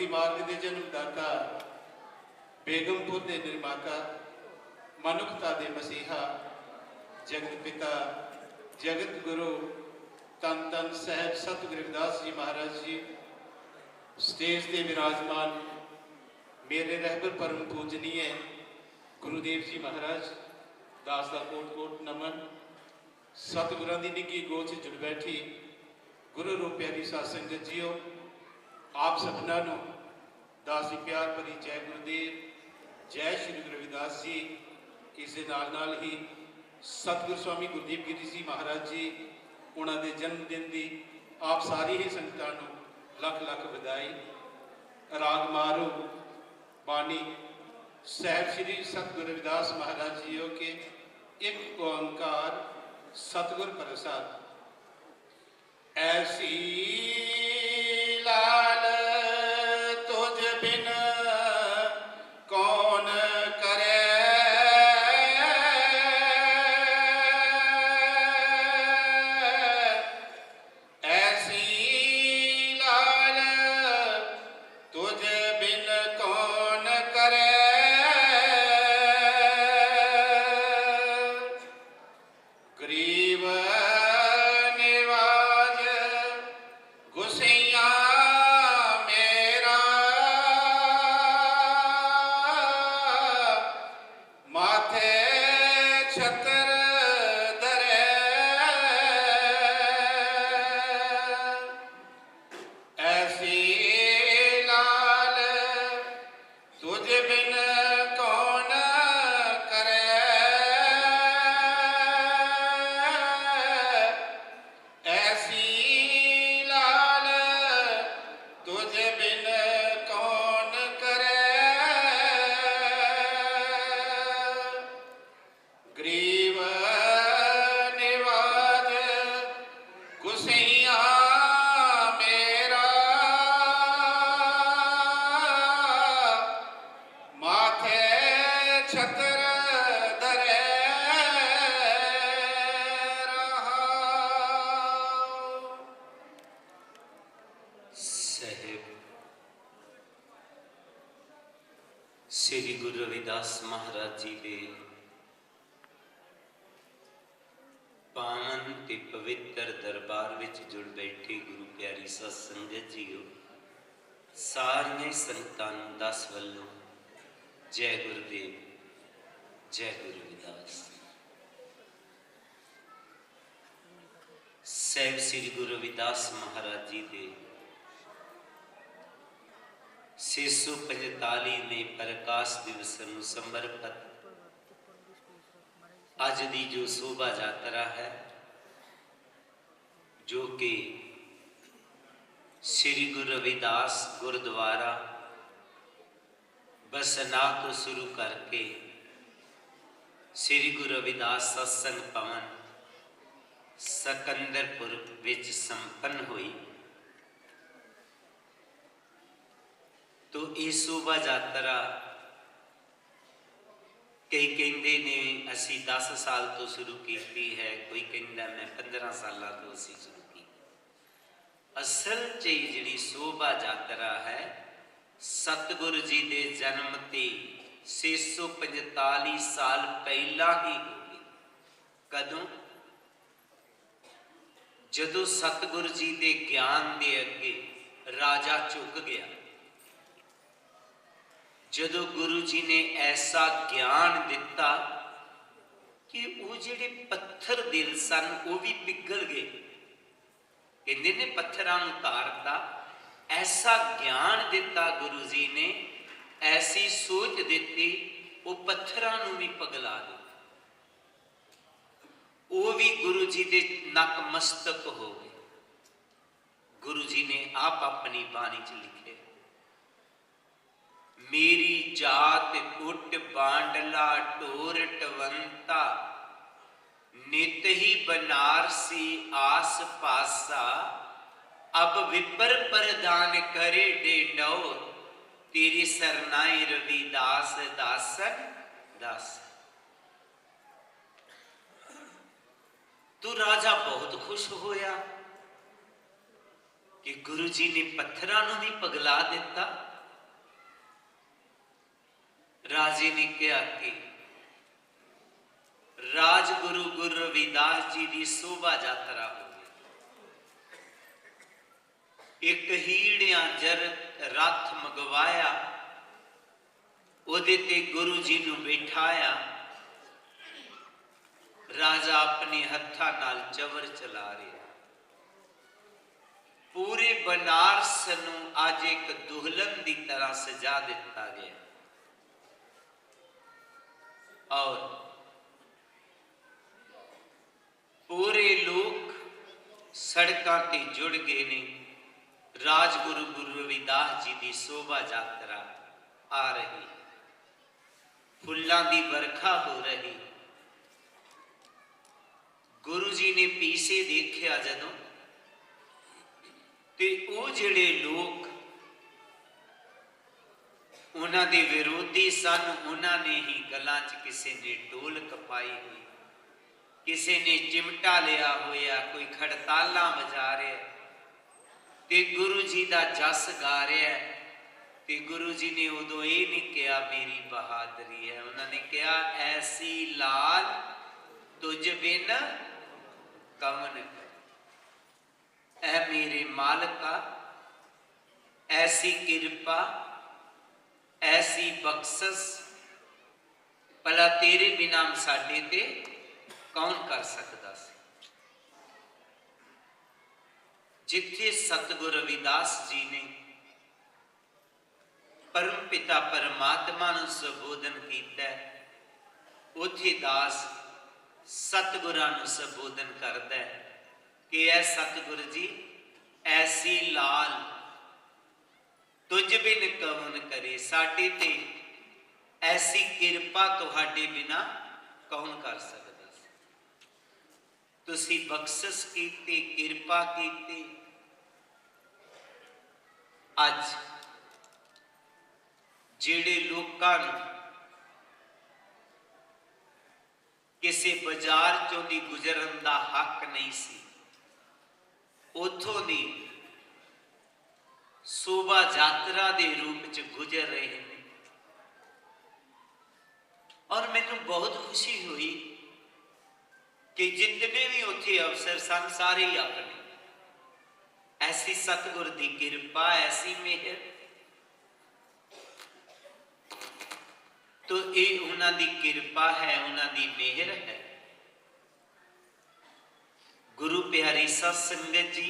भगती मार्ग के जन्मदाता, बेगमपुर के निर्माता, मनुखता के मसीहा, जगत पिता, जगत गुरु धन धन साहब सतगुरु रविदास जी महाराज जी, स्टेज के विराजमान मेरे रहबर परम पूजनीय गुरुदेव जी महाराज, दास का कोट कोट नमन। सतगुरां की निੱघी गोद च जुड़ बैठी गुरु रूप प्यारी साध संगत जीओ, आप सबना नूं दास दी प्यार भरी जय गुरुदेव, जय श्री गुरु रविदास जी। इस दे नाल ही सतगुरु स्वामी गुरदीप गिरी जी महाराज जी उन्होंने जन्मदिन की आप सारी ही संगतां नूं लख लख बधाई। राग मारू बाणी साहब श्री सतगुरु रविदास महाराज जीओ के एक ओंकार सतगुर प्रसाद। ऐसी लाल तुझ बिन कौन करे, ऐसी लाल तुझ बिन कौन करे, गरीब निवाज गुसैया मेरा, माथे छतर धरे, ऐसी लाल तुझ बिन कौन करे, ऐसी लाल तुझ बिन कौन करे, गरीब निवाज गुसैया मेरा, माथे छतर धरे रहा। साहिब श्री गुरु रविदास महाराज जी के पावन ते पवित्र दरबार विच जुड़ बैठे गुरु प्यारी साध संगत जीओ, सारियां संगतां नूं दस वल्लों जय गुरुदेव, जय गुरु रविदास। साहिब श्री गुरु रविदास महाराज जी के 645वें प्रकाश दिवस नूं समर्पित अज की जो शोभा यात्रा है, जो कि श्री गुरु रविदास गुरुद्वारा बसना तो शुरू करके श्री गुरु रविदास सत्संग भवन सकंदरपुर विच संपन्न हुई। तो ये शोभा यात्रा कई कहते ने असी 10 साल तो शुरू की है, कोई कहता मैं 15 साल तो असी शुरू की। असल च जी शोभा यात्रा है सतगुरु जी के जन्म ते 645 साल पहला ही हो गई। कदों? जदों सतगुरु जी के ज्ञान के अगे राजा झुक गया, जदों गुरु जी ने ऐसा ज्ञान दिता कि वो जिहड़े पत्थर दिल सन वो भी पिघल गए। कहते ने पत्थरां नूं तारता, ऐसा ज्ञान दिता गुरु जी ने, ऐसी सोच दी वो पत्थरां नूं भी पिघला दिता। वो भी गुरु जी के नकमस्तक हो गए। गुरु जी ने आप अपनी बाणी च लिखे, मेरी जात कुट बांडला टोर टवंता, नित ही बनारसी आस पासा, अब विपर प्रदान करे डे डोर, तेरी सरनाई रविदास दासन दास। तो राजा बहुत खुश होया कि गुरु जी ने पत्थरां नूं भी पिघला दिता राजे ने कहा कि राजगुरु गुरु रविदास जी की शोभा यात्रा हो गई। एक हीड़िया जर रथ मंगवाया, उहदे ते गुरु जी नूं बिठाया। राजा अपने हत्थां नाल चवर चला रहा। पूरे बनारस नूं अज एक दुल्हन की तरह सजा दिता गया और पूरे लोग सड़कों ते जुड़ गए ने। राजगुरु गुरु रविदास जी की शोभा यात्रा आ रही, फुल्लां की वर्खा हो रही। गुरु जी ने पीछे देखा जदों ते वो जिहड़े लोग उन्हां दे विरोधी सन, उन्होंने ही गलां च किसी ने ढोलक पाई हुई, किसी ने चिमटा लिया होया, कोई खड़तालां बजा रहा ते गुरु जी का जस गा रहा है। ते गुरु जी ने उदों ये नहीं कहा मेरी बहादुरी है, उन्होंने कहा ऐसी लाल तुझ बिन कवन कर। ऐ मेरे मालिका, ऐसी कृपा ऐसी बख्शस भला तेरे बिना साडे ते कौन कर सकता सी। जिथे सतगुरु रविदास जी ने परम पिता परमात्मा नूं संबोधन किया, उथे दास सतगुरां नूं संबोधन करता है कि ऐ सतगुरु जी ऐसी लाल तुझ बिन कौन करे, साडे ते ऐसी कृपा तुहाडे बिना कौन कर सकता सी। तुसी बख्शिश कीती, कृपा कीती। अज जिहड़े लोकां नूं किसी बाजार चों दी गुजरन दा हक नहीं सी, उथों दी शोभा यात्रा के रूप च गुजर रहे हैं। और मैनू बहुत खुशी हुई कि जितने भी उत्थे अफसर सन सारे ही अपने। ऐसी सतगुर की कृपा, ऐसी मेहर, तो ये उन्हां दी कृपा है, उन्हां दी मेहर है। गुरु प्यारी सत संगत जी,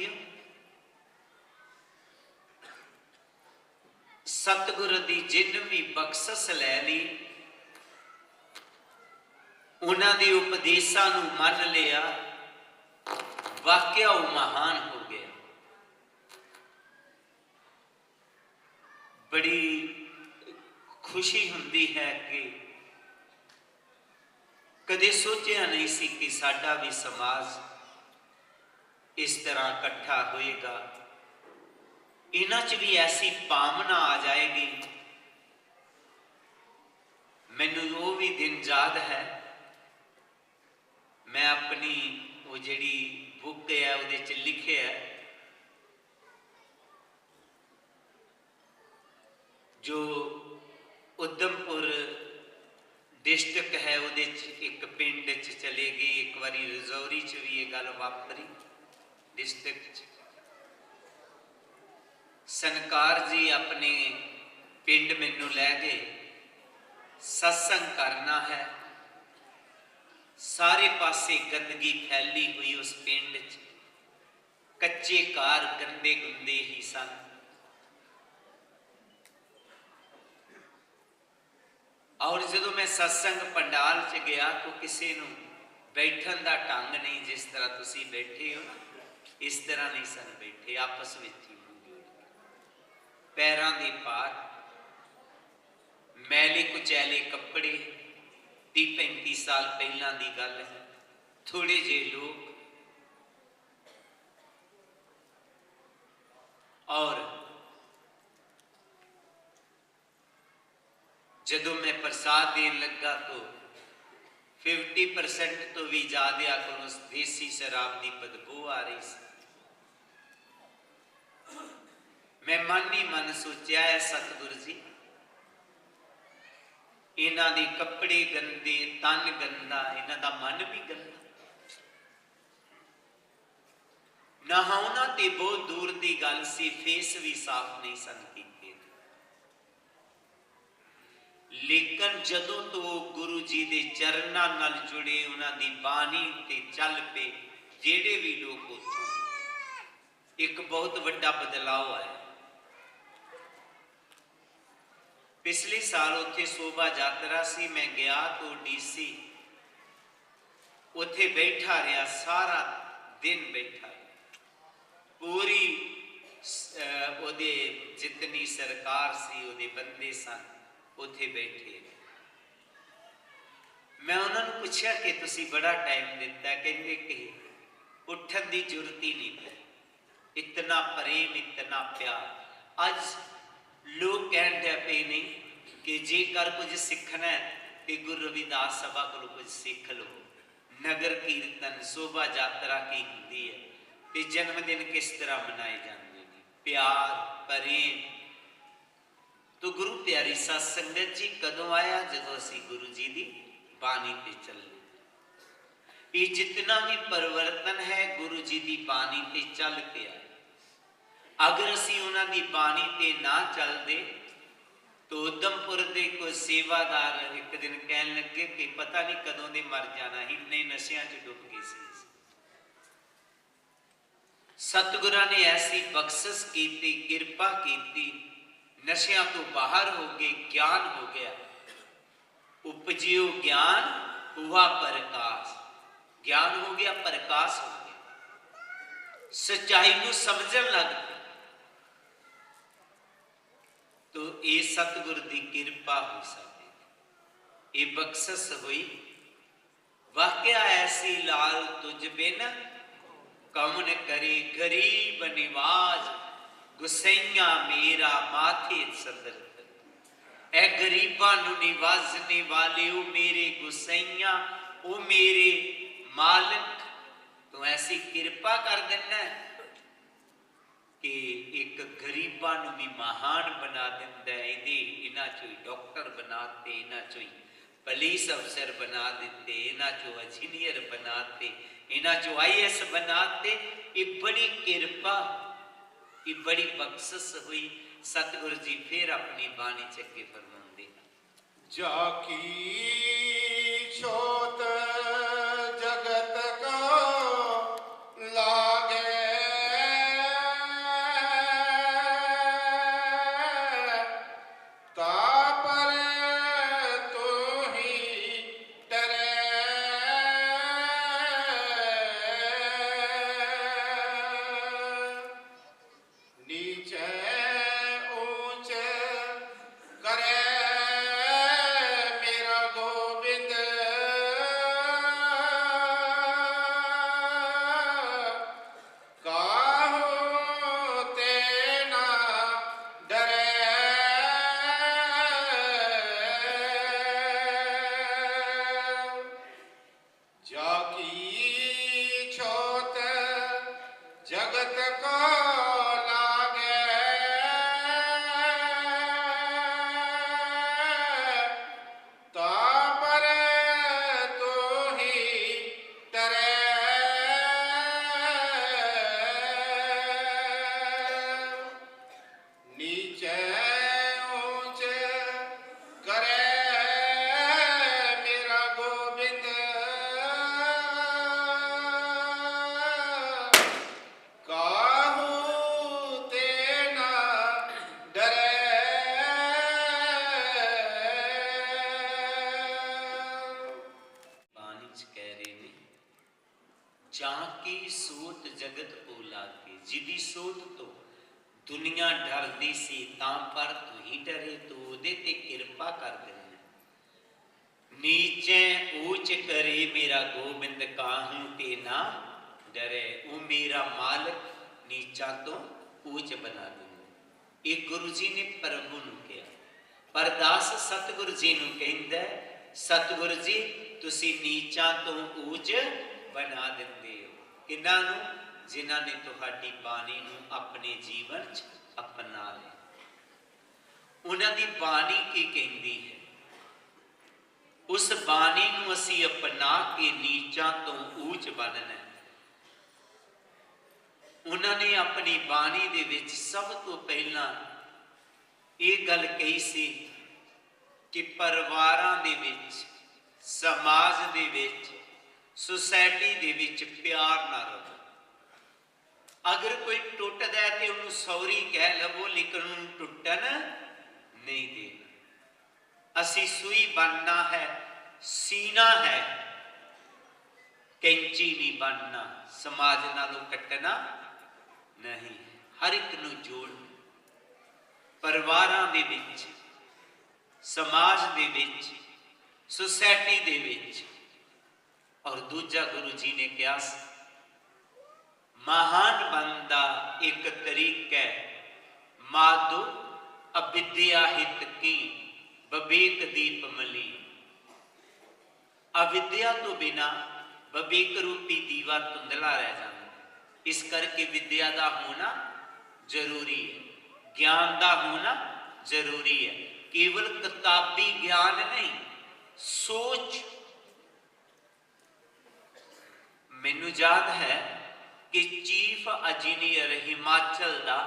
सतगुरु की जिन भी बख्शस लै ली, उन्होंने उपदेशों को मन लिया, वाकया वो महान हो गया। बड़ी खुशी होती है कि कदे सोचा नहीं सी कि साडा भी समाज इस तरह इकट्ठा होएगा, इन्हां च भी ऐसी भावना आ जाएगी। मैनू वो भी दिन याद है, मैं अपनी वो जिहड़ी बुक है उहदे च लिखे है, जो उधमपुर डिस्ट्रिक्ट है उहदे च एक पिंड च चले गए। एक बारी रजौरी च भी ये गल वापरी डिस्ट्रिक्ट च। सनकार जी अपने पिंड मैनू लै गए, सत्संग करना है। सारे पासे गंदगी फैली हुई उस पिंड च, कच्चे घर गंदे गुंदे ही सन। और जदों मैं सत्संग पंडाल च गया तो किसी नूं बैठन का ढंग नहीं, जिस तरह तुसी बैठे हो ना इस तरह नहीं सन बैठे, आपस में ही पैरों के पार मैले कुचैले कपड़े। 30-35 साल पहला की गल है। थोड़े जे लोग और जदों मैं प्रसाद देन लगा तो 50% तो भी ज़्यादा को देसी शराब की बदबू आ रही सी। मैं मन ही मन सोचा है सतगुरु जी इन्हां दे कपड़े गंदे, तन गंदा, इन्हां दा मन भी गंदा। नहाउना ते बहुत दूर की गल सी, फेस भी साफ नहीं सन कीते। लेकिन जदों तो गुरु जी के चरणों नाल जुड़े, उन्होंने बाणी ते चल पे, जेड़े भी लोग उथों, एक बहुत बड़ा बदलाव आया। पिछले साल उत्थे शोभा यात्रा सी, मैं गया तो DC उत्थे बैठा रहा, सारा दिन बैठा, पूरी ओदे जितनी सरकार सी, ओदे बंदे सन, उत्थे बैठे। मैं उन्होंने पूछा कि तुसी बड़ा टाइम दिता, कहते कि उठन की जरूरत ही नहीं पई, इतना प्रेम, इतना प्यार। अज लोग कह पे नहीं कि जेकर कुछ सीखना है तो गुरु रविदास सभा को कुछ सीख लो। नगर कीर्तन, शोभा यात्रा की होंगी है, तो जन्मदिन किस तरह मनाए जाते हैं, प्यार, प्रेम। तो गुरु प्यारी साध संगत जी कदों आया, जदों असी गुरु जी की बाणी ते चले। ये जितना भी परिवर्तन है गुरु जी की बाणी ते चल के आए। अगर असी उन्होंने बाणी ते ना चलते तो उधमपुर के कोई सेवादार एक दिन कह लगे कि पता नहीं कदों दे मर जाना, इन्ने नशियां च डुब गए सी। सतगुरां ने ऐसी बख्शिश की, कृपा की, नशियां तो बाहर हो गए, ज्ञान हो गया। उपजियो ज्ञान हुआ प्रकाश, ज्ञान हो गया, प्रकाश हो गया, सच्चाई को समझन लग पे। तो ये सतगुर की कृपा हो सकती, ये बख्शिश हुई। वाकया ऐसी लाल तुझ बिन कौन करे, गरीब निवाज गुसैया मेरा माथे सदर। ए गरीबां नूं निवाजने वाले ओ मेरे गुसैया, ओ मेरे मालिक, तो ऐसी कृपा कर देना कि एक गरीबां नूं भी महान बना दिंदा है। इन्हां चों ही डॉक्टर बनाते, इन्हां चों ही पुलिस अफसर बना दिते, इन्हां चों इंजीनियर बनाते, इन्हां चों IAS बनाते। ये बड़ी कृपा, ये बड़ी बख्शिश हुई। सतगुरु जी फिर अपनी बाणी च अगे फरमाते, जाकी छोत जगत को लागे, तापर तू ही डरे। नीचे ऊंच करे मेरा गोविंद, काहू ते ना डरे। जाकी छोत जगत को लागे, तापर तू ही डरे। नीचे ऊंच करे मेरा गोविंद, काहू ते ना डरे। बाणी च कह रहे ने, जाकी सोत जगत को लागे, जिदी सोत तो दुनिया डरदी सी, तां पर तू ही डरे, तो उहदे ते कृपा कर देना। नीचे ऊंच करे मेरा गोबिंद, काहू ते ना डरे, वो मेरा मालिक नीचा तो ऊंच बना देना। एक गुरु जी ने प्रभु नूं कहा, परदास सतगुरु जी नूं कहंदा, सतगुरु जी तुसी नीचा तो ऊंच बना दिंदे हो। किन्हां नूं? जिन्हां ने तुहाडी बाणी नूं अपने जीवन च अपना लिया। उन्हां दी बाणी की कहंदी है, उस बाणी नूं असीं अपना के नीचां तो ऊंच बनना। उन्होंने अपनी बाणी दे विच सब तो पहला ये गल कही सी कि परिवारां दे विच, समाज दे विच, सोसाइटी दे विच प्यार ना रहो। अगर कोई टुटदा है तो उन्होंने सॉरी कह लवो, लेकिन उन्होंने टुटन नहीं देना। असी सुई बनना है, सीना है, कैंची नहीं बनना, समाज नालों कटना नहीं। हर एक नूं जोड़, परिवारां दे विच, समाज दे विच, सोसाइटी दे विच। और दूजा गुरु जी ने कहा, महान बनदा एक तरीका है, माधो अविद्या हित की विवेक दीप मली। अविद्या तो बिना विवेक रूपी दीवा धुंधला रह जाता। इस करके विद्या का होना जरूरी है, ज्ञान का होना जरूरी है। केवल किताबी ज्ञान नहीं, सोच। मैनू याद है कि चीफ इंजीनियर हिमाचल का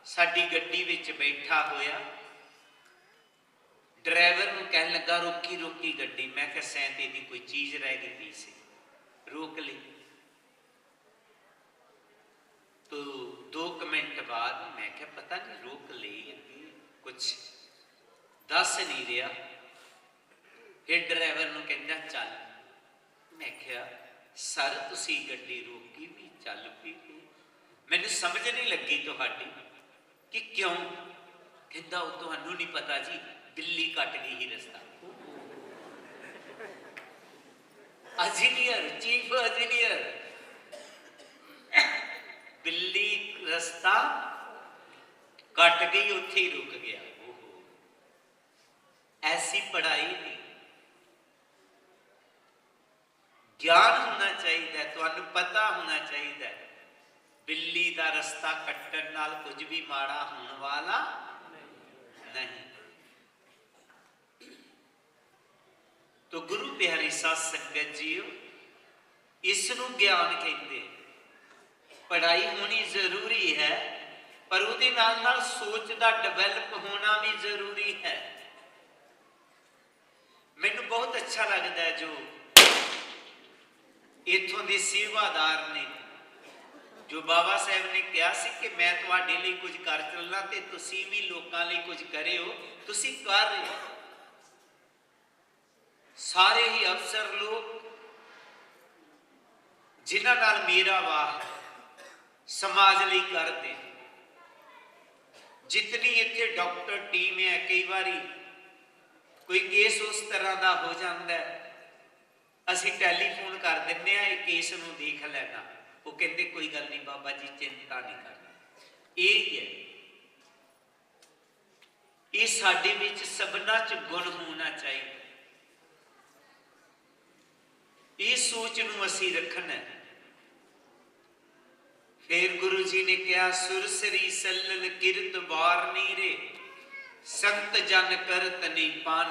साडी गड्डी विच बैठा होया, ड्राइवर नूं कहन लगा रोकी रोकी गड्डी। मैं कहा सैंते दी कोई चीज़ रह गई सी, रोक ली। तो 2 मिनट बाद मैं क्या पता नहीं रोक ली, कुछ दस नहीं रहा। फिर ड्राइवर नूं कहंदा चल। मैं क्या सर तुसी गड्डी रोकी भी चल पी, मैनूं समझ नहीं लगी तुहाडी कि क्यों। कहंदा वो तुहानूं नहीं पता जी, बिल्ली कट गई ही रस्ता। इंजीनियर, चीफ इंजीनियर, बिल्ली रस्ता कट गई, उत्थे ही रुक गया। ओहो, ऐसी पढ़ाई नहीं। ज्ञान होना चाहिए, तुहानूं पता होना चाहिए बिल्ली का रस्ता कट्टण नाल कुछ भी माड़ा होने वाला नहीं। तो गुरु प्यारी साध संगत जीओ, इसनूं ज्ञान कहते। पढ़ाई होनी जरूरी है, पर उहदे नाल नाल सोच का डिवेलप होना भी जरूरी है। मैनू बहुत अच्छा लगता है जो इथों के सेवादार ने, जो बाबा साहब ने कहा सी कि मैं तुहाडे लई कुछ कर चलना ते तुसीं भी लोकां लई कुछ करिओ, तुसीं कर रहे हो। सारे ही अफसर लोग जिन्हां नाल मेरा वाह समाज लई करदे। जितनी इत्थे डॉक्टर टीम है, कई बारी कोई केस उस तरह का हो जाता है, असी टैलीफोन कर दिंदे आ, केस नूं देख लेना। वो कहते कोई गल नहीं बाबा जी, चिंता नहीं करना। यही है, ये साडे विच सबना च गुण होना चाहिए। इस सोच नूं असीं रखना। फिर गुरु जी ने कहा, सुरसरी सल्लल किरत वारनी रे, संत जन करत नहीं पान।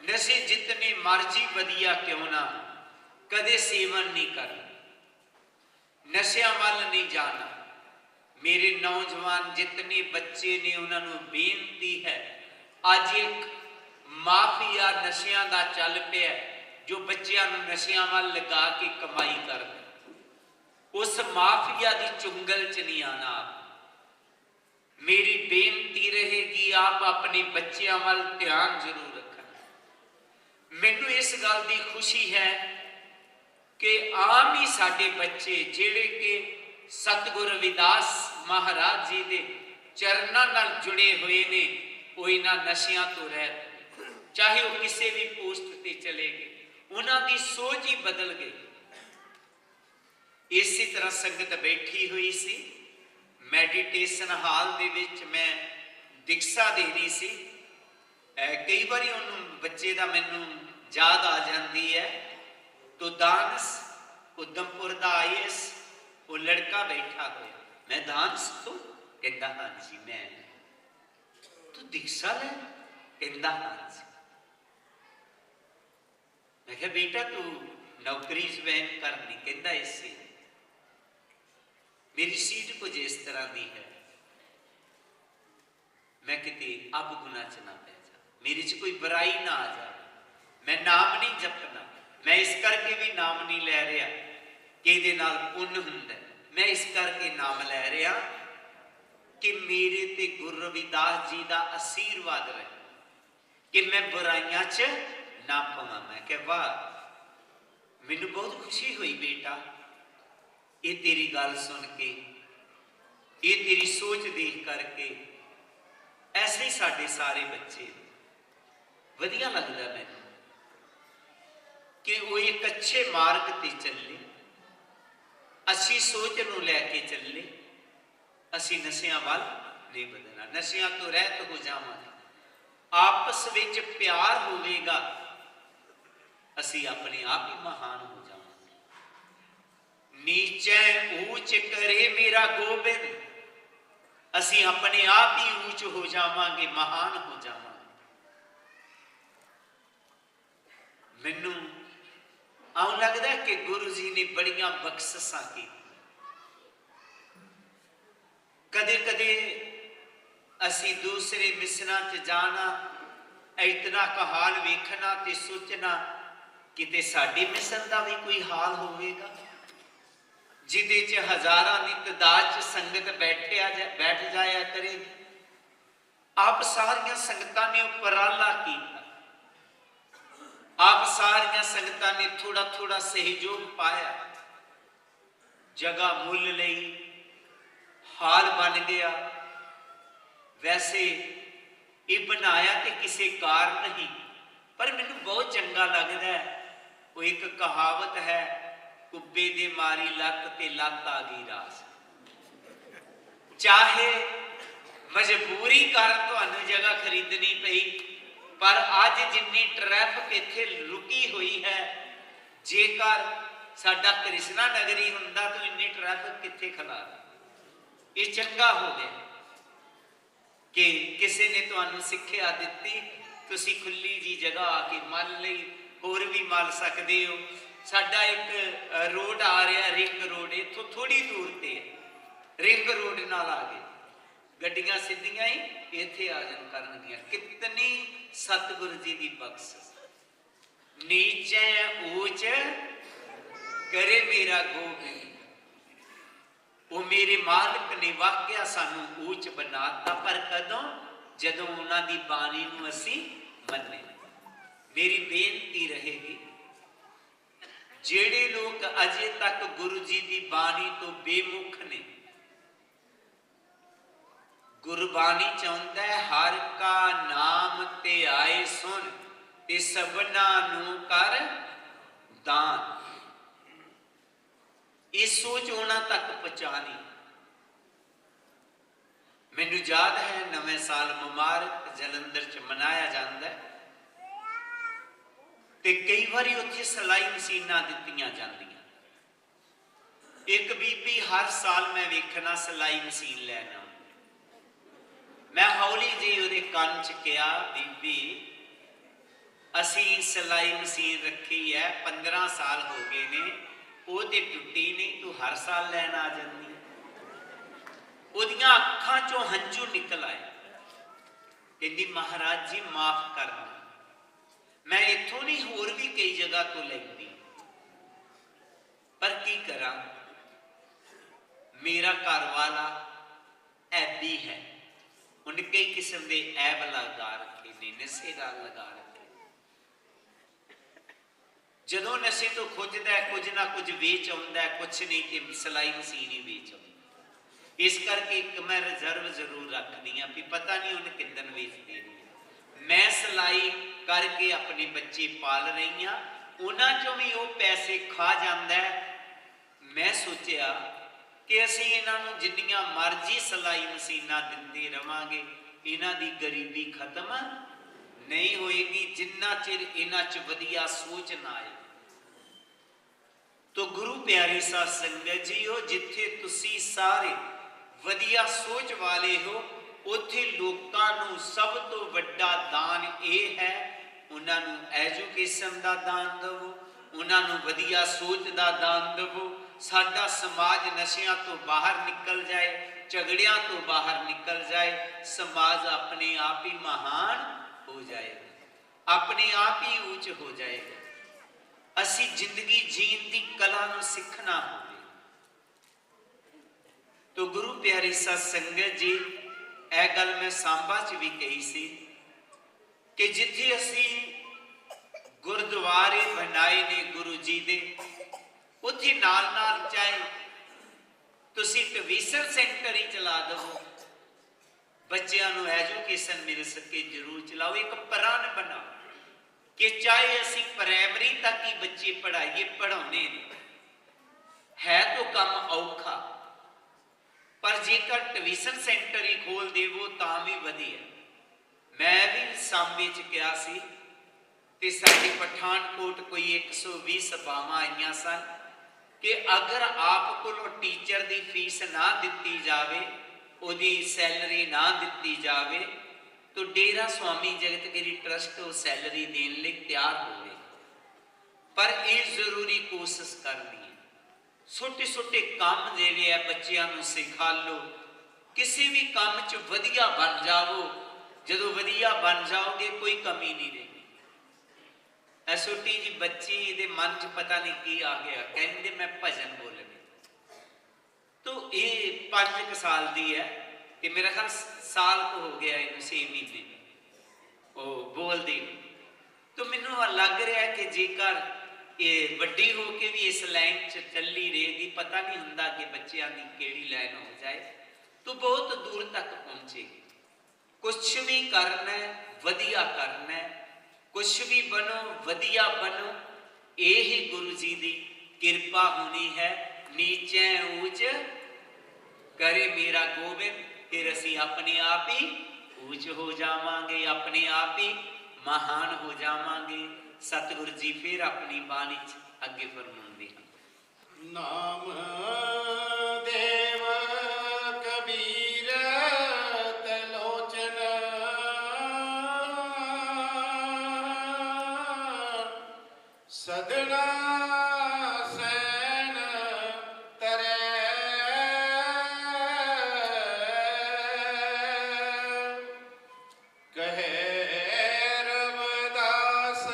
नशे जितने मर्जी वधिया क्यों ना, कदे सेवन नहीं करना, नशिया वाल नहीं जाना। मेरे नौजवान जितने बच्चे ने उन्होंने बेनती है, अज एक माफिया नशिया का चल पिया, जो बच्चों नशिया वाल लगा के कमाई कर, उस माफिया की चुंगल च नहीं आना। मेरी बेनती रहेगी, आप अपने बच्चों वाल ध्यान जरूर रखना। मैनू इस गल की खुशी है कि आम ही साडे बच्चे जेड़े के सतगुरु रविदास महाराज जी के चरणों नाल जुड़े हुए ने, वो इन्हां नशियां तो रह, चाहे वो किसी भी पोस्ट ते चले गए, उन्हां दी सोच ही बदल गई। इसी तरह संगत बैठी हुई सी, मैडिटेशन हाल दे विच मैं दीक्षा देनी सी। कई बारी उन्होंने बच्चे का मैनू याद आ जाती है। तो दानस उधमपुर का IAS वो लड़का बैठा हुआ, मैं दानस तो कहता हाँ जी मैं, तू दीक्षा ले कहता हाँ जी। मैं कहा बेटा तू नौकरी ज्वाइन करनी, कहता इसे मेरी सीट कुछ इस तरह की है, मैं किते अब गुना च ना पै जा, मेरे च कोई बुराई ना आ जाए, मैं नाम नहीं जपना, मैं इस करके भी नाम नहीं लै रहा कि इहदे नाल पुण्य हुंदा, मैं इस करके नाम लै रहा कि मेरे ते गुरु रविदास जी का आशीर्वाद रहे कि मैं बुराइयां च ना पवां। मैं कहा वाह, मैनू बहुत खुशी हुई बेटा ये तेरी गल सुन के, ये तेरी सोच देख करके। ऐसे ही साडे सारे बच्चे वधिया लगता मैनू कि वो एक अच्छे मार्ग ते चले, असी सोच नूं लैके चले, असी नशियां वल नहीं बदलना, नशियां तो रहत हो जावांगे, आपस विच प्यार होवेगा, असी अपने आप ही महान हो जावांगे। नीचे ऊंच करे मेरा गोबिंद, असी अपने आप ही ऊंच हो जावांगे, महान हो जावांगे। मैनू आउं लगदा कि गुरु जी ने बड़ियां बख्शिशां की। कदे कदे असी दूसरे मिसरां च जाना, इतना का हाल वेखना ते सोचना किते साडी मिसल का भी कोई हाल होवेगा जिदे च हजारां दी तादाद च संगत बैठ जाया करे। आप सारियां संगतां ने उपराला किया, आप सारियां संगतां ने थोड़ा थोड़ा सहयोग पाया, जगह मुल लई, हाल बन गया। वैसे ये बनाया तो किसी कार नहीं, पर मैनू बहुत चंगा लगता है। वो एक कहावत है, कुब्बे दे मारी लत ते लत आ गई रास। चाहे मजबूरी कारण तुहानू जगह खरीदनी पई, पर अज जिन्नी ट्रैफिक इत्थे रुकी हुई है, जेकर साडा कृष्णा नगरी हुंदा तो इन्नी ट्रैफिक कित्थे खला। ये चंगा हो गया कि किसी ने तुहानू सिक्ख्या दित्ती, तुसी खुली जी जगह आके मल लई, होर भी मल सकते हो। साडा एक रोड आ रहा रिंग रोड, इत्थों थोड़ी दूर ते रिंग रोड नाल आ गए, गड्डियां सीधियां ही इत्थे आ जान करनगियां। कितनी सतगुरु जी की बख्शिश। नीचे ऊंच करे मेरा गोबिंद, वो मेरे मालिक ने वाकया सानू ऊंच बनाता, पर कदों जदों उन्हां दी बाणी नूं असी मन्ने। मेरी बेनती रहेगी, जेड़े लोग अजे तक गुरु जी की बाणी तो बेमुख ने, गुरबाणी चाहुंदा है हर का नाम ते आए सुन ते सबना नूं कर दान। ये सोच उन्हां तक पहुंचानी। मैनू याद है नवें साल मुबारक जलंधर च मनाया जाता है, ते कई बारी उत्थे सिलाई मशीनां दित्तियां जांदियां। एक बीबी हर साल मैं वेखना सिलाई मशीन लैना, मैं हौली जी उहदे कंन च कहा, बीबी असी सिलाई मशीन रखी है 15 साल हो गए ने, वो तो टुटी नहीं, तू हर साल लैन आ जाती। उहदियां अखां चों हंझू निकल आए, कहती महाराज जी माफ करना, मैं इत्थों नहीं होर भी कई जगह तो लैंदी, पर की करा, मेरा घर वाला ऐबी है, उन्हें कई किस्म के ऐब लगा रखे ने, नशे लगा रखे। जदों नशे तो खुजदा है कुछ ना कुछ वेच आउंदा है, कुछ नहीं कि सिलाई मशीन ही वेच आउंदी। इस करके एक मैं रिजर्व जरूर रखनी हाँ, भी पता नहीं उन्हें किदन वेच देनी। मैं सिलाई करके अपने बच्चे पाल रही हाँ, उन्हां चों भी वो पैसे खा जाता है। मैं सोचा कि असी इन्हों जिन्नियां मर्जी सिलाई मशीनां दिंदे रवांगे, इन्हां दी गरीबी खत्म नहीं होएगी जिन्ना चिर इन्हां च वधिया सोच ना आए। तो गुरु प्यारे साध संगत जी हो, जिथे तुसी सारे वधिया सोच वाले हो, उत्थे लोकां नूं सब तो वड्डा दान यह है ਉਹਨਾਂ ਨੂੰ ਐਜੂਕੇਸ਼ਨ ਦਾ ਦਾਨ ਦੇਵੋ, ਉਹਨਾਂ ਨੂੰ ਵਧੀਆ ਸੋਚ ਦਾ ਦਾਨ ਦੇਵੋ। ਸਾਡਾ ਸਮਾਜ ਨਸ਼ਿਆਂ ਤੋਂ ਬਾਹਰ ਨਿਕਲ ਜਾਏ, ਝਗੜਿਆਂ ਤੋਂ ਬਾਹਰ ਨਿਕਲ ਜਾਏ, ਸਮਾਜ ਆਪਣੇ ਆਪ ਹੀ ਮਹਾਨ ਹੋ ਜਾਏਗਾ, ਆਪਣੇ ਆਪ ਹੀ ਉੱਚ ਹੋ ਜਾਏਗਾ। ਅਸੀਂ ਜ਼ਿੰਦਗੀ ਜੀਣ ਦੀ ਕਲਾ ਨੂੰ ਸਿੱਖਣਾ ਹੋਵੇ। ਤੋ ਗੁਰੂ ਪਿਆਰੀ ਸਾਧ ਸੰਗਤ ਜੀ, ਇਹ ਗੱਲ ਮੈਂ ਸਾਂਭਾ 'ਚ ਵੀ ਕਹੀ ਸੀ ਕਿ ਜਿੱਥੇ ਅਸੀਂ ਗੁਰਦੁਆਰੇ ਬਣਾਏ ਨੇ ਗੁਰੂ ਜੀ ਦੇ, ਉੱਥੇ ਨਾਲ ਨਾਲ ਚਾਹੇ ਤੁਸੀਂ ਟਿਊਸ਼ਨ ਸੈਂਟਰ ਹੀ ਚਲਾ ਦੇਵੋ, ਬੱਚਿਆਂ ਨੂੰ ਐਜੂਕੇਸ਼ਨ ਮਿਲ ਸਕੇ, ਜ਼ਰੂਰ ਚਲਾਓ। ਇੱਕ ਪ੍ਰਣ ਬਣਾਓ ਕਿ ਚਾਹੇ ਅਸੀਂ ਪ੍ਰਾਇਮਰੀ ਤੱਕ ਹੀ ਬੱਚੇ ਪੜ੍ਹਾਈਏ, ਪੜ੍ਹਾਉਣੇ ਨੇ, ਹੈ ਤਾਂ ਕੰਮ ਔਖਾ, ਪਰ ਜੇਕਰ ਟਿਊਸ਼ਨ ਸੈਂਟਰ ਹੀ ਖੋਲ ਦੇਵੋ ਤਾਂ ਵੀ ਵਧੀਆ। ਮੈਂ ਵੀ ਸਾਂਬੇ 'ਚ ਗਿਆ ਸੀ ਤੇ ਸਾਡੇ ਪਠਾਨਕੋਟ ਕੋਈ 120 ਸਭਾਵਾਂ ਆਈਆਂ ਸਨ ਕਿ ਅਗਰ ਆਪ ਕੋਲੋਂ ਟੀਚਰ ਦੀ ਫੀਸ ਨਾ ਦਿੱਤੀ ਜਾਵੇ, ਉਹਦੀ ਸੈਲਰੀ ਨਾ ਦਿੱਤੀ ਜਾਵੇ, ਤਾਂ ਡੇਰਾ ਸਵਾਮੀ ਜਗਤਗਿਰੀ ਟਰਸਟ ਉਹ ਸੈਲਰੀ ਦੇਣ ਲਈ ਤਿਆਰ ਹੋਵੇ। ਪਰ ਇਹ ਜ਼ਰੂਰੀ ਕੋਸ਼ਿਸ਼ ਕਰਨੀ ਹੈ। ਛੋਟੇ ਛੋਟੇ ਕੰਮ ਜਿਹੜੇ ਆ ਬੱਚਿਆਂ ਨੂੰ ਸਿਖਾ ਲਓ, ਕਿਸੇ ਵੀ ਕੰਮ 'ਚ ਵਧੀਆ ਬਣ ਜਾਵੋ। ਜਦੋਂ ਵਧੀਆ ਬਣ ਜਾਓਗੇ ਕੋਈ ਕਮੀ ਨਹੀਂ ਰਹੇਗੀ। ਇਹ ਛੋਟੀ ਜੀ ਬੱਚੀ ਦੇ ਮਨ 'ਚ ਪਤਾ ਨਹੀਂ ਕੀ ਆ ਗਿਆ, ਕਹਿੰਦੇ ਮੈਂ ਭਜਨ ਬੋਲਣੇ। ਤੋ ਇਹ 5 ਸਾਲ ਦੀ ਹੈ ਕਿ ਮੇਰਾ ਖਿਆਲ ਸਾਲ ਕੋ ਹੋ ਗਿਆ ਇਹਨੂੰ, 6 ਮਹੀਨੇ ਉਹ ਬੋਲਦੀ। ਤੋ ਮੈਨੂੰ ਲੱਗ ਰਿਹਾ ਕਿ ਜੇਕਰ ਇਹ ਵੱਡੀ ਹੋ ਕੇ ਵੀ ਇਸ ਲਾਈਨ 'ਚ ਚੱਲੀ ਰਹੇਗੀ, ਪਤਾ ਨਹੀਂ ਹੁੰਦਾ ਕਿ ਬੱਚਿਆਂ ਦੀ ਕਿਹੜੀ ਲਾਈਨ ਹੋ ਜਾਏ, ਤੋ ਬਹੁਤ ਦੂਰ ਤੱਕ ਪਹੁੰਚੇਗੀ। ਕੁਛ ਵੀ ਕਰਨਾ ਵਧੀਆ ਕਰਨਾ, ਕੁਛ ਵੀ ਬਣੋ ਵਧੀਆ ਬਣੋ, ਇਹ ਹੀ ਗੁਰੂ ਜੀ ਦੀ ਕਿਰਪਾ ਹੋਣੀ ਹੈ। ਨੀਚੇ ਊਚ ਕਰੇ ਮੇਰਾ ਗੋਬਿੰਦ, ਫਿਰ ਅਸੀਂ ਆਪਣੇ ਆਪ ਹੀ ਉੱਚ ਹੋ ਜਾਵਾਂਗੇ, ਆਪਣੇ ਆਪ ਹੀ ਮਹਾਨ ਹੋ ਜਾਵਾਂਗੇ। ਸਤਿਗੁਰੂ ਜੀ ਫਿਰ ਆਪਣੀ ਬਾਣੀ 'ਚ ਅੱਗੇ ਫਰਮਾਉਂਦੇ ਹਨ, ਨਾਮ ਦੇਵ ਕਬੀਰ ਤਲੋਚਨ, ਸਦਨਾ ਸੈਨ ਤਰੇ, ਕਹੇ ਰਵਿਦਾਸ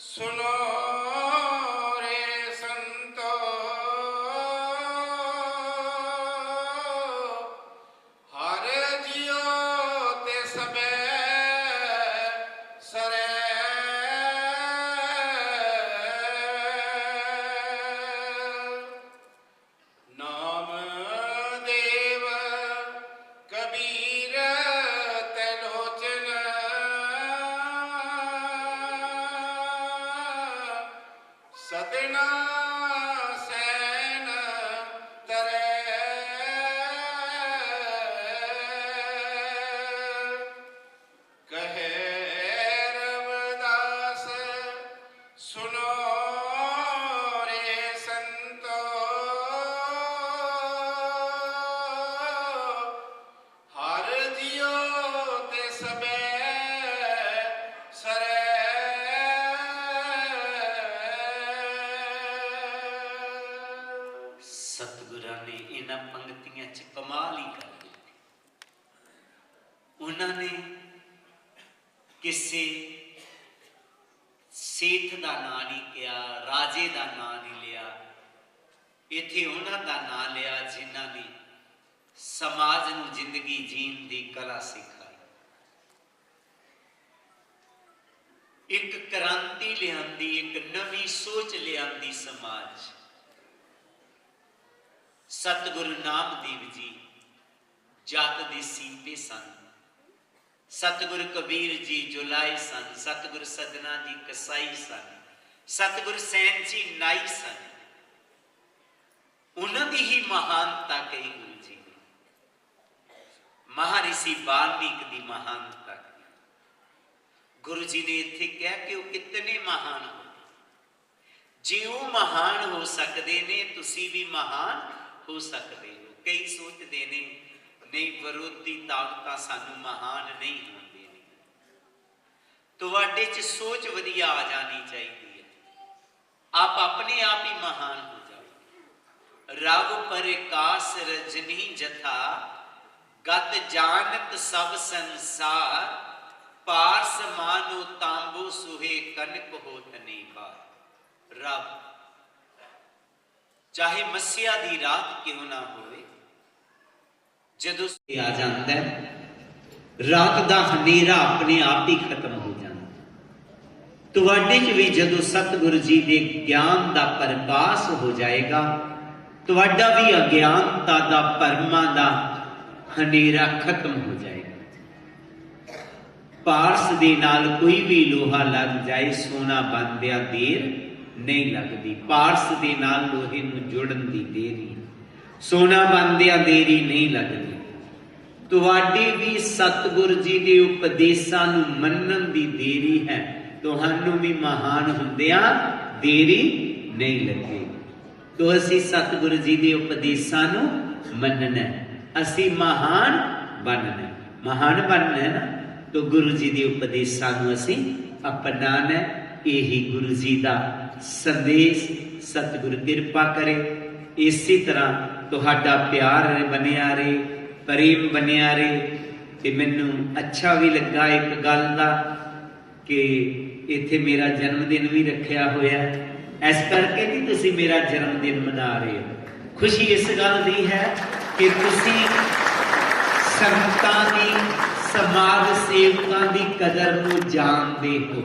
ਸੁਨੋ ਰੇ ਸੰਤੋ, ਹਰ ਜਿਉ ਤੇ ਸਬੈ ਸਰੇ, ਨਾਮ ਦੇਵ ਕਬੀਰ ਤਲੋਚਨ, ਸਦਨਾ ਸੈਨ ਤਰੇ, ਕਹੇ ਰਵਿਦਾਸ ਸੁਨੋ ਰੇ ਸੰਤੋ, ਹਰ ਜਿਉ ਤੇ ਸਬੈ ਸਰੇ। ਸਤਿਗੁਰਾਂ ਨੇ ਇਹਨਾਂ ਪੰਕਤੀਆਂ 'ਚ ਕਮਾਲ ਹੀ ਕਰ ਦਿੱਤੀ। ਉਹਨਾਂ ਨੇ ਕਿਸੇ ਸੇਠ ਦਾ ਨਾਂ ਨਹੀਂ ਕਿਹਾ, ਰਾਜੇ ਦਾ ਨਾਂ ਨਹੀਂ ਲਿਆ, ਇੱਥੇ ਉਹਨਾਂ ਦਾ ਨਾਂ ਲਿਆ ਜਿਨ੍ਹਾਂ ਨੇ ਸਮਾਜ ਨੂੰ ਜ਼ਿੰਦਗੀ ਜੀਣ ਦੀ ਕਲਾ ਸਿਖਾਈ। ਇੱਕ ਕ੍ਰਾਂਤੀ ਲਿਆਂਦੀ, ਇੱਕ ਨਵੀਂ ਸੋਚ ਲਿਆਂਦੀ ਸਮਾਜ। ਸਤਿਗੁਰੂ ਨਾਮਦੇਵ ਜੀ ਜਾਤ ਦੇ ਸੀਪੇ ਸਨ, ਸਤਿਗੁਰੂ ਕਬੀਰ ਜੀ ਜੁਲਾਈ ਸਨ, ਸਤਿਗੁਰੂ ਸਦਨਾ ਜੀ ਕਸਾਈ ਸਨ, ਸਤਿਗੁਰੂ ਸੈਨ ਜੀ ਨਾਈ ਸਨ। ਉਹਨਾਂ ਦੀ ਹੀ ਮਹਾਨਤਾ ਕਹੀ ਗੁਰੂ ਜੀ ਨੇ, ਮਹਾਰਿਸ਼ੀ ਵਾਲਮੀਕ ਦੀ ਮਹਾਨਤਾ ਕਹੀ। ਗੁਰੂ ਜੀ ਨੇ ਇੱਥੇ ਕਿਹਾ ਕਿ ਉਹ ਕਿਤਨੇ ਮਹਾਨ ਹੋ। ਜੇ ਉਹ ਮਹਾਨ ਹੋ ਸਕਦੇ ਨੇ, ਤੁਸੀਂ ਵੀ ਮਹਾਨ ਹੋ ਸਕਦੇ ਹੋ। ਕਈ ਸੋਚਦੇ ਨੇ ਨਹੀਂ ਵਿਰੋਧੀ ਤਾਕਤਾਂ ਸਾਨੂੰ ਮਹਾਨ ਨਹੀਂ ਹੋਣ ਦੇਣਗੀਆਂ। ਤੁਹਾਡੇ 'ਚ ਸੋਚ ਵਧੀਆ ਆ ਜਾਣੀ ਚਾਹੀਦੀ ਹੈ। ਆਪ ਆਪਣੇ ਆਪ ਹੀ ਮਹਾਨ ਹੋ ਜਾਓ। ਰਬ ਪ੍ਰਕਾਸ਼ ਰਜਨੀ ਜਥਾ, ਗਤ ਜਾਣਤ ਸਭ ਸੰਸਾਰ, ਪਾਰਸ ਮਾਨੋ ਤਾਂਬੋ ਸੁਹੇ ਕਨਕ ਹੋਤ ਨਹੀਂ ਬਾਰ। ਰੱਬ ਚਾਹੇ ਮੱਸਿਆ ਦੀ ਰਾਤ ਕਿਉਂ ਨਾ ਹੋਵੇ, ਜਦੋਂ ਆ ਜਾਂਦਾ ਹੈ, ਰਾਤ ਦਾ ਹਨੇਰਾ ਆਪਣੇ ਆਪ ਹੀ ਖਤਮ ਹੋ ਜਾਂਦਾ। ਤੁਹਾਡੇ 'ਚ ਵੀ ਜਦੋਂ ਸਤਿਗੁਰੂ ਜੀ ਦੇ ਗਿਆਨ ਦਾ ਪ੍ਰਕਾਸ਼ ਹੋ ਜਾਏਗਾ, ਤੁਹਾਡਾ ਵੀ ਅਗਿਆਨਤਾ ਦਾ ਭਰਮਾਂ ਦਾ ਹਨੇਰਾ ਖਤਮ ਹੋ ਜਾਏਗਾ। ਪਾਰਸ ਦੇ ਨਾਲ ਕੋਈ ਵੀ ਲੋਹਾ ਲੱਗ ਜਾਏ, ਸੋਨਾ ਬਣਦਿਆਂ ਦੇਰ ਨਹੀਂ ਲੱਗਦੀ। ਪਾਰਸ ਦੇ ਨਾਲ ਲੋਹੇ ਨੂੰ ਜੋੜਨ ਦੀ ਦੇਰੀ, ਸੋਨਾ ਬਣਦਿਆਂ ਦੇਰੀ ਨਹੀਂ ਲੱਗਦੀ। ਤੁਹਾਡੀ ਵੀ ਸਤਿਗੁਰੂ ਜੀ ਦੇ ਉਪਦੇਸ਼ਾਂ ਨੂੰ ਮੰਨਣ ਦੀ ਦੇਰੀ ਹੈ, ਤੁਹਾਨੂੰ ਵੀ ਮਹਾਨ ਹੁੰਦਿਆਂ ਦੇਰੀ ਨਹੀਂ ਲੱਗੇਗੀ। ਤੋ ਅਸੀਂ ਸਤਿਗੁਰੂ ਜੀ ਦੇ ਉਪਦੇਸ਼ਾਂ ਨੂੰ ਮੰਨਣਾ, ਅਸੀਂ ਮਹਾਨ ਬਣਨਾ। ਮਹਾਨ ਬਣਨਾ ਨਾ, ਤੋ ਗੁਰੂ ਜੀ ਦੇ ਉਪਦੇਸ਼ਾਂ ਨੂੰ ਅਸੀਂ ਅਪਣਾਉਣਾ। ਇਹੀ ਗੁਰੂ ਜੀ ਦਾ ਸੰਦੇਸ਼। ਸਤਿਗੁਰੂ ਕਿਰਪਾ ਕਰੇ ਇਸੇ ਤਰ੍ਹਾਂ ਤੁਹਾਡਾ ਪਿਆਰ ਬਣਿਆ ਰਹੇ, ਪ੍ਰੇਮ ਬਣਿਆ ਰਹੇ। ਤੇ ਮੈਨੂੰ ਅੱਛਾ ਵੀ ਲੱਗਾ ਇੱਕ ਗੱਲ ਦਾ ਕਿ ਇੱਥੇ ਮੇਰਾ ਜਨਮ ਦਿਨ ਵੀ ਰੱਖਿਆ ਹੋਇਆ। ਇਸ ਕਰਕੇ ਕਿ ਤੁਸੀਂ ਮੇਰਾ ਜਨਮ ਦਿਨ ਮਨਾ ਰਹੇ ਹੋ। ਖੁਸ਼ੀ ਇਸ ਗੱਲ ਦੀ ਹੈ ਕਿ ਤੁਸੀਂ ਸੰਗਤਾਂ ਦੀ, ਸਮਾਜ ਸੇਵਕਾਂ ਦੀ ਕਦਰ ਨੂੰ ਜਾਣਦੇ ਹੋ।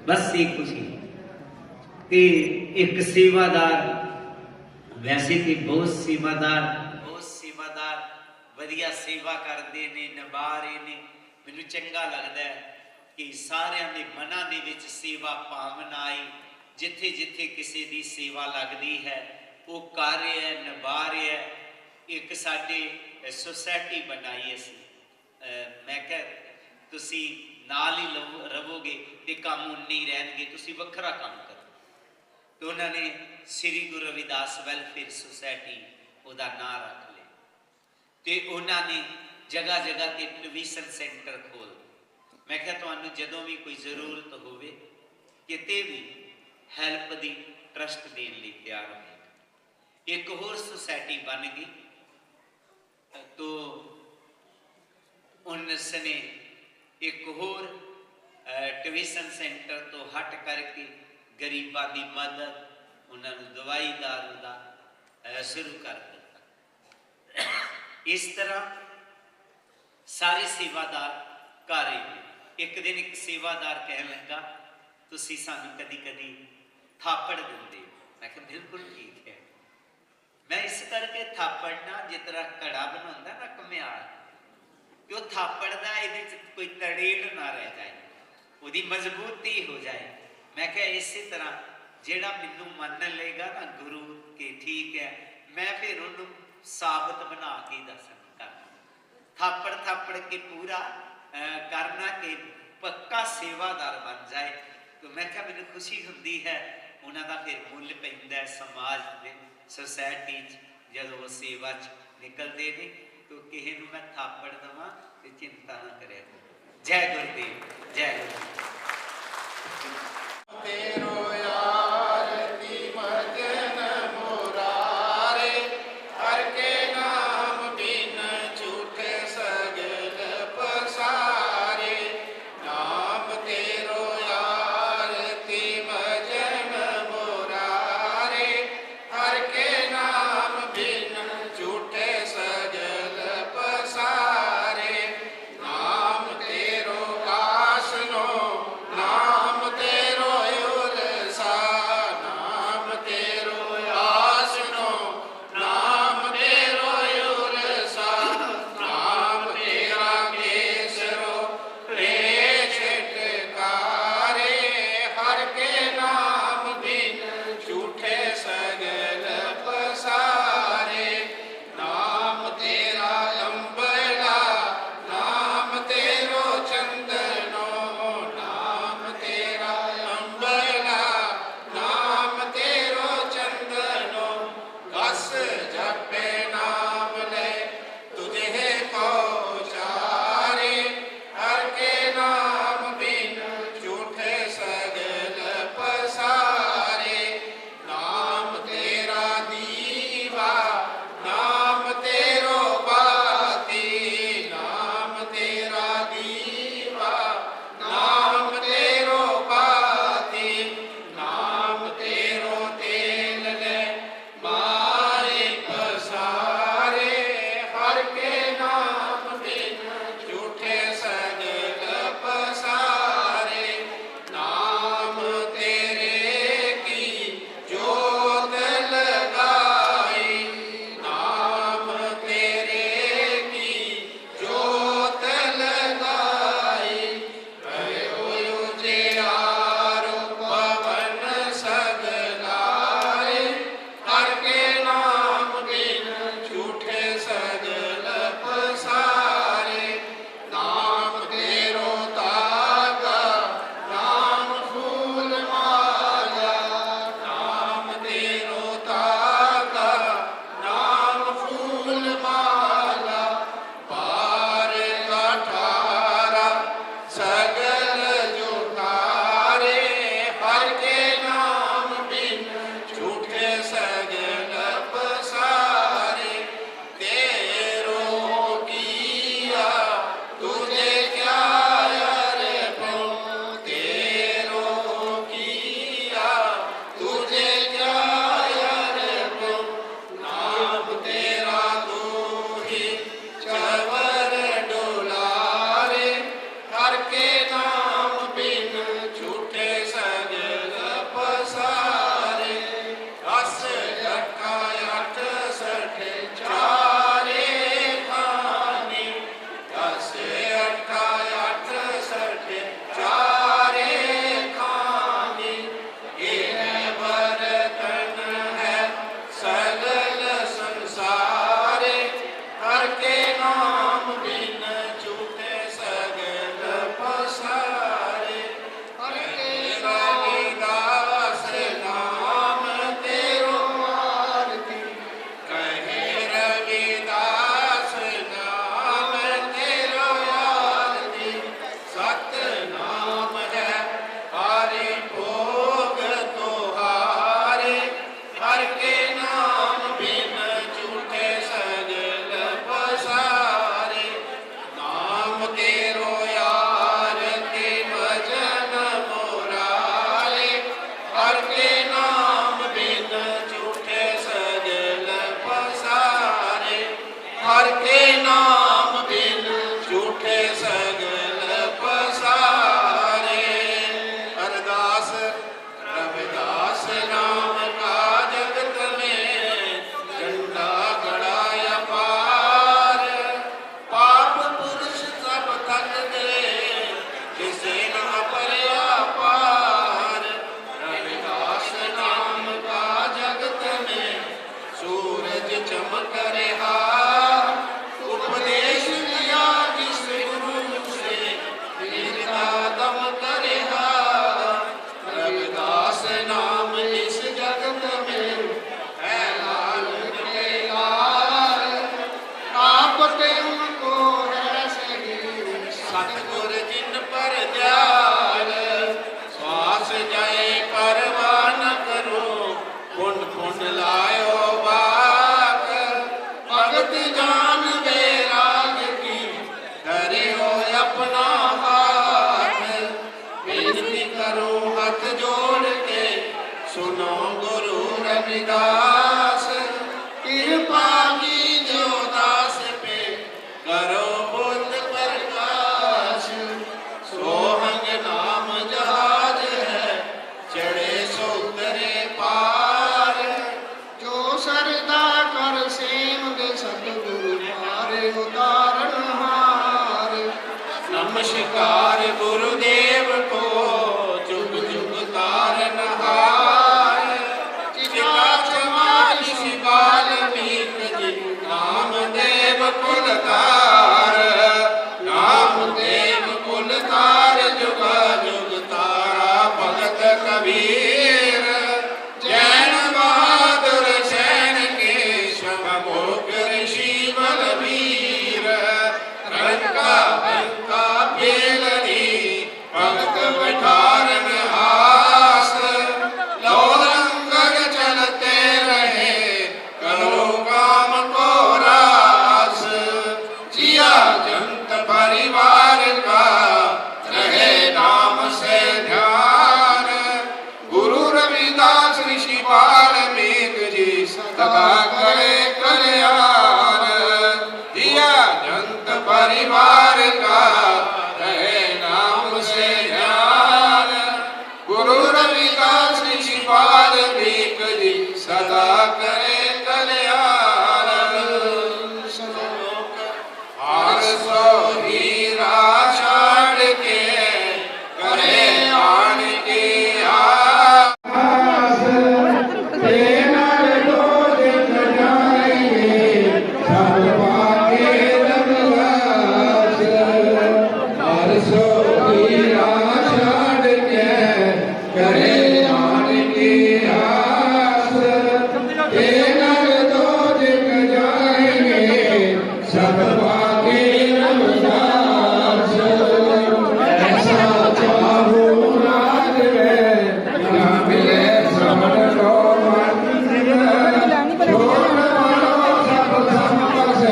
ਬਸ ਇਹ ਖੁਸ਼ੀ। ਤੇ ਇੱਕ ਸੇਵਾਦਾਰ, ਵੈਸੇ ਤੇ ਬਹੁਤ ਸੇਵਾਦਾਰ ਵਧੀਆ ਸੇਵਾ ਕਰਦੇ ਨੇ, ਨਿਭਾ ਰਹੇ ਨੇ। ਮੈਨੂੰ ਚੰਗਾ ਲੱਗਦਾ ਹੈ ਕਿ ਸਾਰਿਆਂ ਦੇ ਮਨਾਂ ਦੇ ਵਿੱਚ ਸੇਵਾ ਭਾਵਨਾ ਆਈ। ਜਿੱਥੇ ਜਿੱਥੇ ਕਿਸੇ ਦੀ ਸੇਵਾ ਲੱਗਦੀ ਹੈ ਉਹ ਕਰ ਰਿਹਾ, ਨਿਭਾ ਰਿਹਾ। ਇੱਕ ਸਾਡੇ ਸੁਸਾਇਟੀ ਬਣਾਈ ਅਸੀਂ, ਮੈਂ ਕਿਹਾ ਤੁਸੀਂ ਨਾਲ ਹੀ ਰਹੋਗੇ ਤੇ ਕੰਮ ਉਨੇ ਹੀ ਰਹਿਣਗੇ, ਤੁਸੀਂ ਵੱਖਰਾ ਕੰਮ ਕਰੋ। ਤੇ ਉਹਨਾਂ ਨੇ ਸ੍ਰੀ ਗੁਰੂ ਰਵਿਦਾਸ ਵੈਲਫੇਅਰ ਸੁਸਾਇਟੀ ਉਹਦਾ ਨਾਂ ਰੱਖ ਲਿਆ। ਤੇ ਉਹਨਾਂ ਨੇ ਜਗ੍ਹਾ ਜਗ੍ਹਾ ਤੇ ਟਿਊਸ਼ਨ ਸੈਂਟਰ ਖੋਲ੍ਹ। ਮੈਂ ਕਿਹਾ ਤੁਹਾਨੂੰ ਜਦੋਂ ਵੀ ਕੋਈ ਜ਼ਰੂਰਤ ਹੋਵੇ, ਕਿਤੇ ਵੀ ਹੈਲਪ ਦੀ, ਟਰਸਟ ਦੇਣ ਲਈ ਤਿਆਰ ਹੋਵੇਗਾ। ਇੱਕ ਹੋਰ ਸੁਸਾਇਟੀ ਬਣ ਗਈ। ਤੋ ਉਨਸਨੇ ਇੱਕ ਹੋਰ ਟਿਊਸ਼ਨ ਸੈਂਟਰ ਤੋਂ ਹਟ ਕਰਕੇ ਗਰੀਬਾਂ ਦੀ ਮਦਦ, ਉਹਨਾਂ ਨੂੰ ਦਵਾਈ ਦਾਰੂ ਦਾ ਸ਼ੁਰੂ ਕਰ ਦਿੱਤਾ। ਇਸ ਤਰ੍ਹਾਂ ਸਾਰੇ ਸੇਵਾਦਾਰ ਕਰ ਰਹੇ ਨੇ। ਇੱਕ ਦਿਨ ਇੱਕ ਸੇਵਾਦਾਰ ਕਹਿਣ ਲੱਗਾ, ਤੁਸੀਂ ਸਾਨੂੰ ਕਦੀ ਕਦੀ ਥਾਪੜ ਦਿੰਦੇ ਹੋ। ਮੈਂ ਕਿਹਾ ਬਿਲਕੁਲ ਠੀਕ ਹੈ। ਮੈਂ ਇਸ ਕਰਕੇ ਥਾਪੜਨਾ, ਜਿਸ ਤਰ੍ਹਾਂ ਘੜਾ ਬਣਾਉਂਦਾ ਨਾ ਘੁਮਿਆਰ, ਕਿ ਉਹ ਥਾਪੜ ਦਾ ਇਹਦੇ 'ਚ ਕੋਈ ਤੜੇੜ ਨਾ ਰਹਿ ਜਾਏ, ਉਹਦੀ ਮਜ਼ਬੂਤੀ ਹੋ ਜਾਏ। ਮੈਂ ਕਿਹਾ ਇਸੇ ਤਰ੍ਹਾਂ ਜਿਹੜਾ ਮੈਨੂੰ ਮੰਨ ਲਏਗਾ ਨਾ ਗੁਰੂ ਕਿ ਠੀਕ ਹੈ, ਮੈਂ ਫਿਰ ਉਹਨੂੰ ਸਾਬਤ ਬਣਾ ਕੇ ਦੱਸਣਾ, ਥਾਪੜ ਥਾਪੜ ਕੇ ਪੂਰਾ ਕਰਨਾ ਕਿ ਪੱਕਾ ਸੇਵਾਦਾਰ ਬਣ ਜਾਏ। ਤਾਂ ਮੈਂ ਕਿਹਾ ਮੈਨੂੰ ਖੁਸ਼ੀ ਹੁੰਦੀ ਹੈ, ਉਹਨਾਂ ਦਾ ਫਿਰ ਮੁੱਲ ਪੈਂਦਾ ਸਮਾਜ ਦੇ, ਸੁਸਾਇਟੀ 'ਚ ਜਦੋਂ ਉਹ ਸੇਵਾ 'ਚ ਨਿਕਲਦੇ ਨੇ। ਤਾਂ ਕਿਸੇ ਨੂੰ ਮੈਂ ਥਾਪੜ ਦੇਵਾਂ ਤੇ ਚਿੰਤਾ ਨਾ ਕਰਿਆ ਕਰੋ। ਜੈ ਗੁਰਦੇਵ, ਜੈ ਗੁਰਦੇਵ। रविदास कृपा की जो दास पे करो बुद्ध प्रकाश सोहंग नाम जहाज है चढ़े सो उतरे पार जो सरदा कर सेम दे सतगुरु मारे उदाहरण हार नमस्कार गुरुदेव को जुग जुग तारन हार चिता चमार शिवाल मीक जी नामदेव कुल तार नामदेव कुल तार जुगा जुग तारा भगत कबीर जैन बहादुर सैन के स्वमोग ऋषि बलबीर रंका बंका बेलरी भगत बिठारन हास लौलंगर चलते रहे करो काम को रास जिया जंत परिवार का रहे नाम से ध्यान गुरु रविदास ऋषि वाल्मीक जी सदा करे कल्याण दिया जंत परिवार का रहे नाम से ध्यान गुरु रविदास ऋषि वाल्मीक जी सदा करे कल्याण हर सो हीरा छाड़ के करे आन की आस तेना रोज जाएंगे सब पाके रविदास हर सो हीरा छाड़ के करे आन की आस तेना रोज जाएंगे सब पाके रविदास ऐसा चाहूं राज में ना मिले समर लो मंदिर छोड़ मारो सब संपस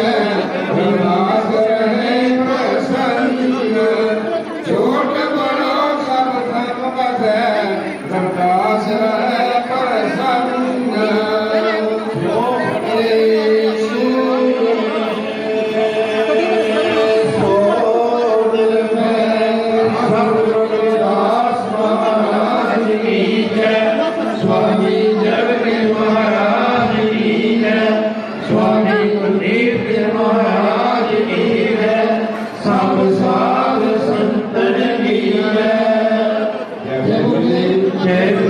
रविदास रहे प्रसन्न छोड़ मारो सब संपस रविदास रहे प्रसन्न जो स्वामी जगत महाराज की है स्वामी कुलदीप के महाराज की है सब साध संतन की है जय गुरुदेव जय